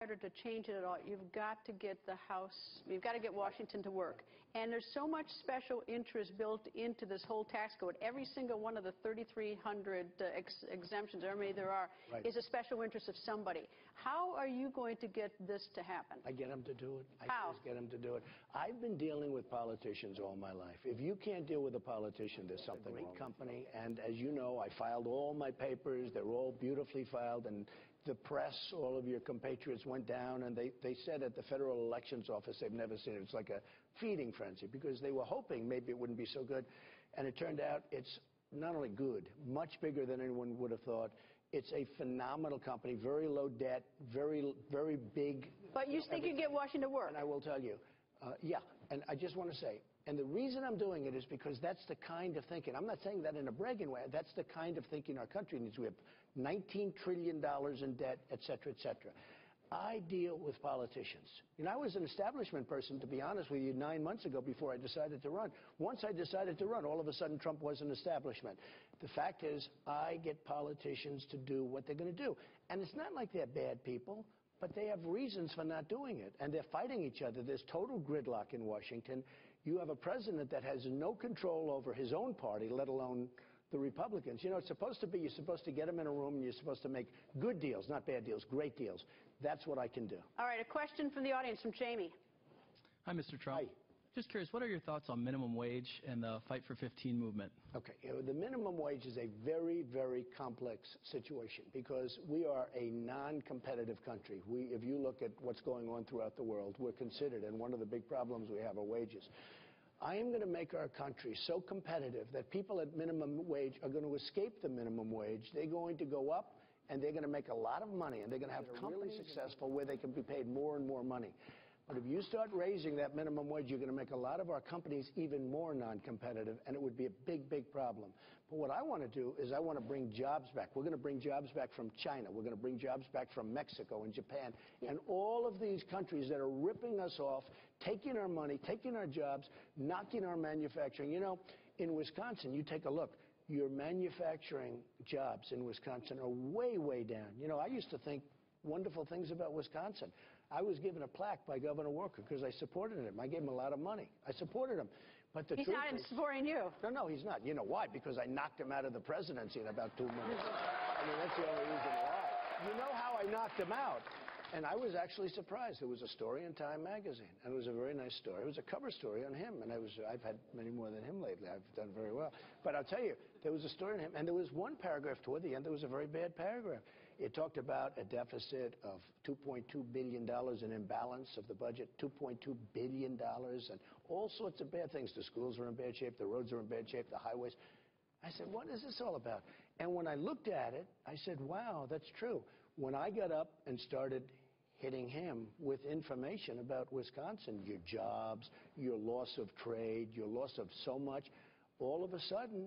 harder to change it at all. You've got to get the House, you've got to get Washington to work. And there's so much special interest built into this whole tax code. Every single one of the 3,300 exemptions, or how many there are, is a special interest of somebody. How are you going to get this to happen? I get them to do it. I How? always get them to do it. I've been dealing with politicians all my life. If you can't deal with a politician, there's something wrong. Great company, and as you know, I filed all my papers. They're all beautifully filed, and the press, all of your compatriots went down, and they said at the Federal Elections Office they've never seen it. It's like a feeding frenzy, because they were hoping maybe it wouldn't be so good. And it turned out it's not only good, much bigger than anyone would have thought. It's a phenomenal company, very low debt, very, very big. But you think you get Washington to work? And I will tell you, yeah, and I just want to say, and the reason I'm doing it is because that's the kind of thinking. I'm not saying that in a bragging way. That's the kind of thinking our country needs. We have $19 trillion in debt, et cetera, et cetera. I deal with politicians. You know, I was an establishment person, to be honest with you, 9 months ago before I decided to run. Once I decided to run, all of a sudden Trump was an establishment. The fact is, I get politicians to do what they're going to do. And it's not like they're bad people, but they have reasons for not doing it. And they're fighting each other. There's total gridlock in Washington. You have a president that has no control over his own party, let alone the Republicans. You know, it's supposed to be, you're supposed to get them in a room and you're supposed to make good deals, not bad deals, great deals. That's what I can do. All right, a question from the audience from Jamie. Hi, Mr. Trump. Hi. Just curious, what are your thoughts on minimum wage and the Fight for 15 movement? Okay, the minimum wage is a very, very complex situation because we are a non-competitive country. If you look at what's going on throughout the world, we're considered, and one of the big problems we have are wages. I am going to make our country so competitive that people at minimum wage are going to escape the minimum wage. They're going to go up, and they're going to make a lot of money, and they're going to have companies really successful where they can be paid more and more money. But if you start raising that minimum wage, you're going to make a lot of our companies even more non-competitive, and it would be a big, big problem. But what I want to do is I want to bring jobs back. We're going to bring jobs back from China. We're going to bring jobs back from Mexico and Japan, and all of these countries that are ripping us off, taking our money, taking our jobs, knocking our manufacturing. You know, in Wisconsin, you take a look. Your manufacturing jobs in Wisconsin are way, way down. You know, I used to think wonderful things about Wisconsin. I was given a plaque by Governor Walker because I supported him. I gave him a lot of money. I supported him. But the he's truth not is, supporting you. No, he's not. You know why? Because I knocked him out of the presidency in about 2 months. I mean, that's the only reason why. You know how I knocked him out? And I was actually surprised. There was a story in Time magazine, and it was a very nice story. It was a cover story on him, and I've had many more than him lately. I've done very well. But I'll tell you, there was a story on him, and there was one paragraph toward the end that was a very bad paragraph. It talked about a deficit of $2.2 billion, an imbalance of the budget, $2.2 billion, and all sorts of bad things. The schools are in bad shape, the roads are in bad shape, the highways. I said, what is this all about? And when I looked at it, I said, wow, that's true. When I got up and started hitting him with information about Wisconsin, your jobs, your loss of trade, your loss of so much, all of a sudden,